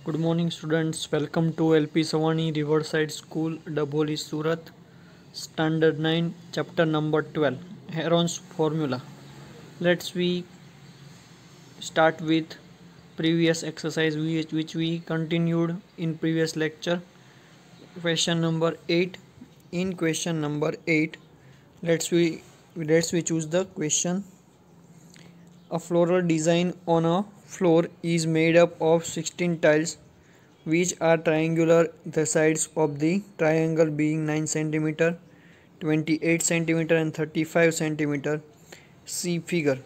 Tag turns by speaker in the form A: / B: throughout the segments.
A: Good morning students, welcome to LP Savani Riverside School, Dabholi, Surat, Standard 9, chapter number 12, Heron's formula. Let's we start with previous exercise which we continued in previous lecture. Question number 8. In question number 8, let's we choose the question. A floral design on a floor is made up of 16 tiles which are triangular, the sides of the triangle being 9 cm, 28 cm and 35 cm. See figure.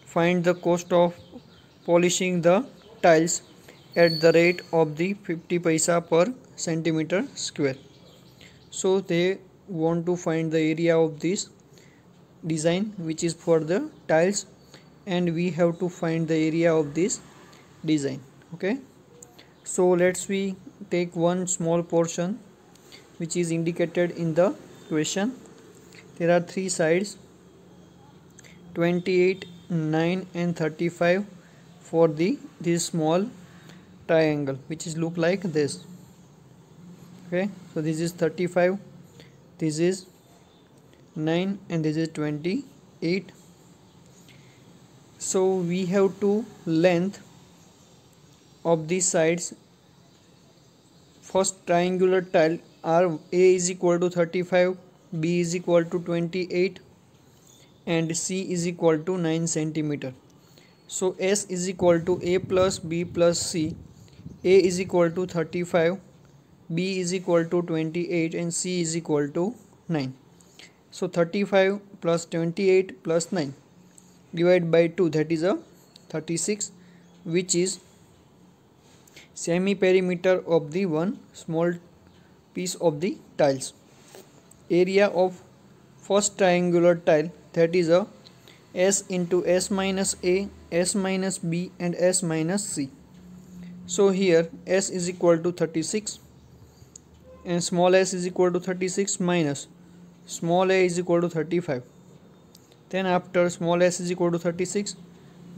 A: Find the cost of polishing the tiles at the rate of the 50 paisa per centimeter square. So they want to find the area of this design which is for the tiles, and we have to find the area of this design. Okay, so let's we take one small portion which is indicated in the question. There are three sides, 28, 9 and 35 for this small triangle which is look like this. Okay, so this is 35, this is 9 and this is 28. So we have to length of these sides. First triangular tile are A is equal to 35, B is equal to 28 and C is equal to 9 cm. So S is equal to A plus B plus C. A is equal to 35, B is equal to 28 and C is equal to 9. So 35 plus 28 plus 9 divided by 2, that is a 36, which is semi perimeter of the one small piece of the tiles. Area of first triangular tile, that is a S into S minus A, S minus B and S minus C. So here S is equal to 36 and small s is equal to 36 minus small a is equal to 35. Then after small s is equal to 36,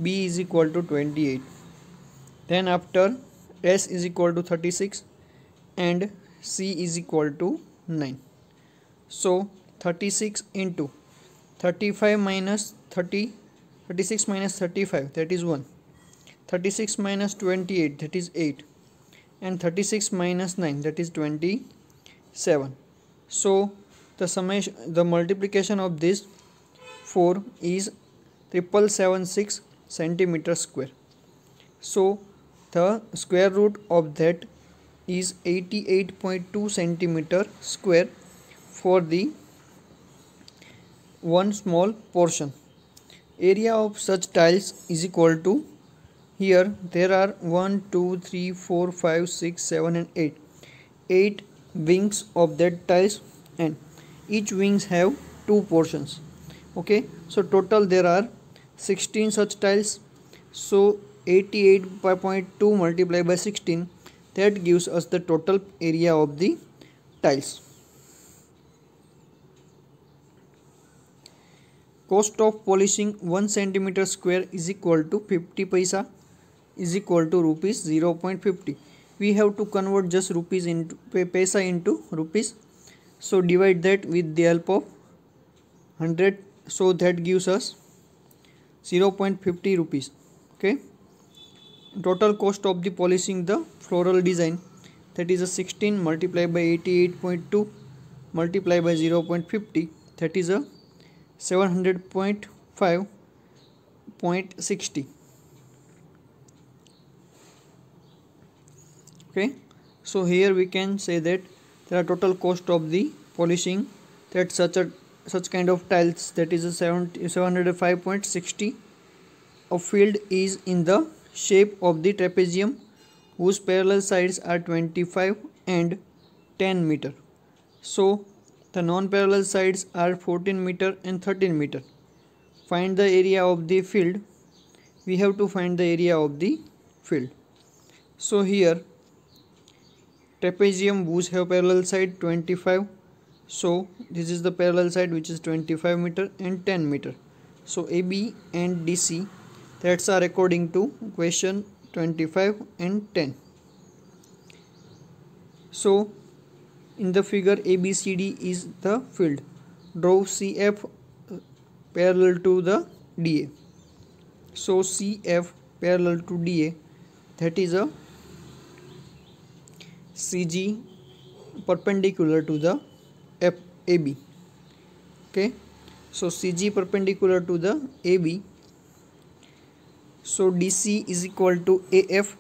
A: B is equal to 28. Then after S is equal to 36 and C is equal to 9. So 36 into 35 minus 30, 36 minus 35, that is 1. 36 minus 28, that is 8. And 36 minus 9, that is 27. So the summation, the multiplication of this 4 is 7776 centimeter square. So the square root of that is 88.2 centimeter square for the one small portion. Area of such tiles is equal to, here there are 1, 2, 3, 4, 5, 6, 7 and 8. 8 wings of that tiles and each wings have 2 portions. Okay, so total there are 16 such tiles. So 88.2 multiplied by 16, that gives us the total area of the tiles. Cost of polishing 1 centimeter square is equal to 50 paisa is equal to rupees 0.50. We have to convert just rupees into paisa into rupees. So divide that with the help of 100. So that gives us 0.50 rupees. Okay. Total cost of the polishing the floral design, that is a 16 multiplied by 88.2 multiplied by 0.50, that is a 700.5.60. Okay, so here we can say that there are total cost of the polishing that such kind of tiles, that is a 705.60. A field is in the shape of the trapezium whose parallel sides are 25 and 10 meter. So the non-parallel sides are 14 meter and 13 meter. Find the area of the field. We have to find the area of the field. So here trapezium whose have parallel side 25. So this is the parallel side which is 25 meter and 10 meter. So AB and DC, that's are according to question 25 and 10. So in the figure ABCD is the field. Draw CF parallel to the DA. So CF parallel to DA, that is a CG perpendicular to the AB. Okay, so CG perpendicular to the AB. So DC is equal to AF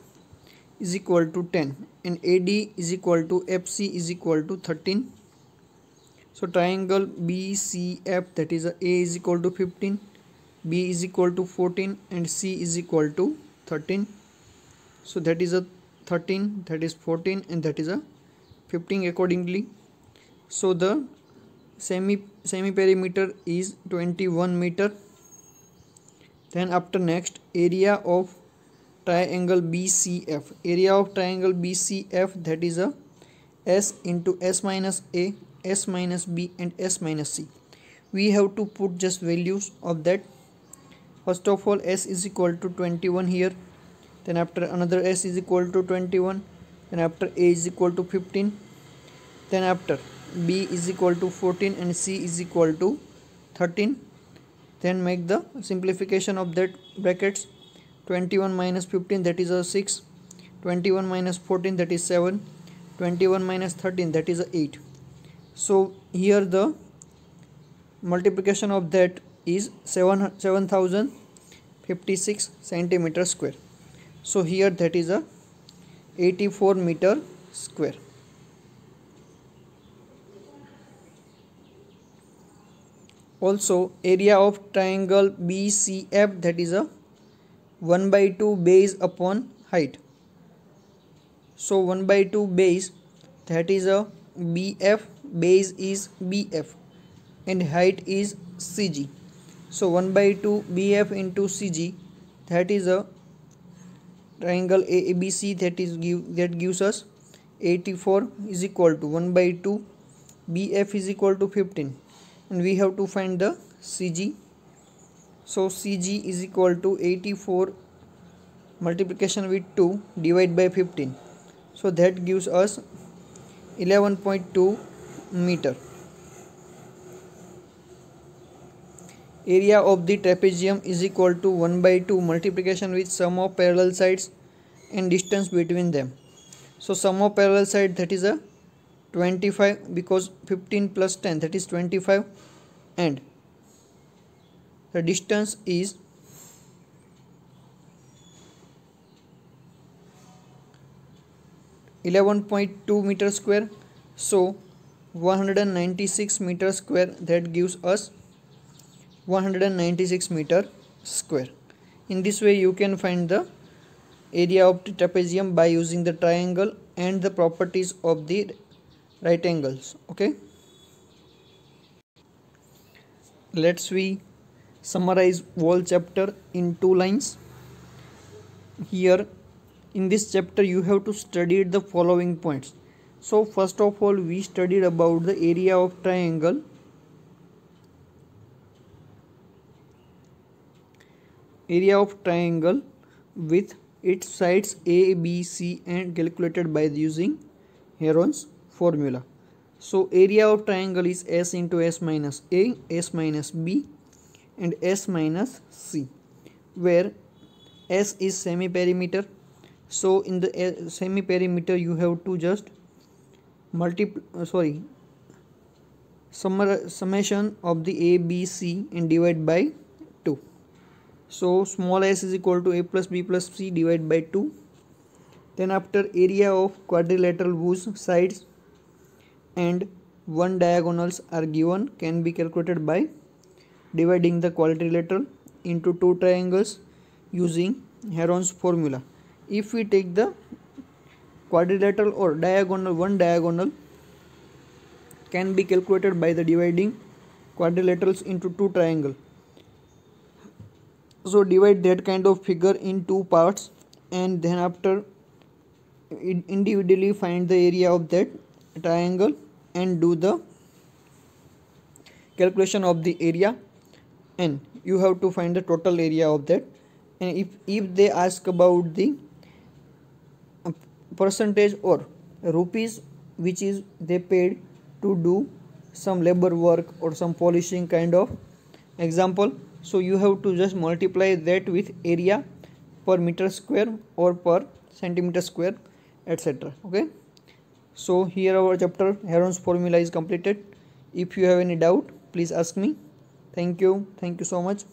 A: is equal to 10 and AD is equal to FC is equal to 13. So triangle BCF, that is A is equal to 15, B is equal to 14 and C is equal to 13. So that is a 13, that is 14 and that is a 15 accordingly. So the semi perimeter is 21 meter. Then after next, area of triangle BCF. Area of triangle BCF, that is a S into S minus A, S minus B and S minus C. We have to put just values of that. First of all, S is equal to 21 here. Then after another S is equal to 21. Then after A is equal to 15. Then after B is equal to 14 and C is equal to 13. Then make the simplification of that brackets. 21 minus 15, that is a 6. 21 minus 14, that is 7. 21 minus 13, that is a 8. So here the multiplication of that is 7056 centimeter square. So here that is a 84 meter square. Also area of triangle BCF, that is a 1/2 base upon height. So 1/2 base, that is a BF, base is BF and height is CG. So 1/2 BF into CG, that is a triangle ABC, that gives us 84 is equal to 1/2 BF is equal to 15 and we have to find the CG. So CG is equal to 84 multiplication with 2 divided by 15. So that gives us 11.2 meter. Area of the trapezium is equal to 1/2 multiplication with sum of parallel sides and distance between them. So sum of parallel side, that is a 25 because 15 plus 10, that is 25 and the distance is 11.2 meter square. So 196 meter square, that gives us 196 meter square. In this way you can find the area of the trapezium by using the triangle and the properties of the right angles. Okay, let's we summarize whole chapter in 2 lines. Here in this chapter you have to study the following points. So first of all, we studied about the area of triangle. Area of triangle with its sides A, B, C and calculated by using Heron's formula. So area of triangle is S into S minus A, S minus B and S minus C, where S is semi-perimeter. So in the semi-perimeter you have to just summation of the A, B, C and divide by 2. So small s is equal to A plus B plus C divided by 2. Then after area of quadrilateral whose sides and one diagonals are given can be calculated by dividing the quadrilateral into 2 triangles using Heron's formula. If we take the quadrilateral or diagonal, one diagonal can be calculated by the dividing quadrilaterals into 2 triangles. So divide that kind of figure in 2 parts and then after individually find the area of that triangle and do the calculation of the area, and you have to find the total area of that. And if they ask about the percentage or rupees which is they paid to do some labor work or some polishing kind of example. So you have to just multiply that with area per meter square or per centimeter square, etc. Okay, so here our chapter Heron's formula is completed. If you have any doubt, please ask me. Thank you so much.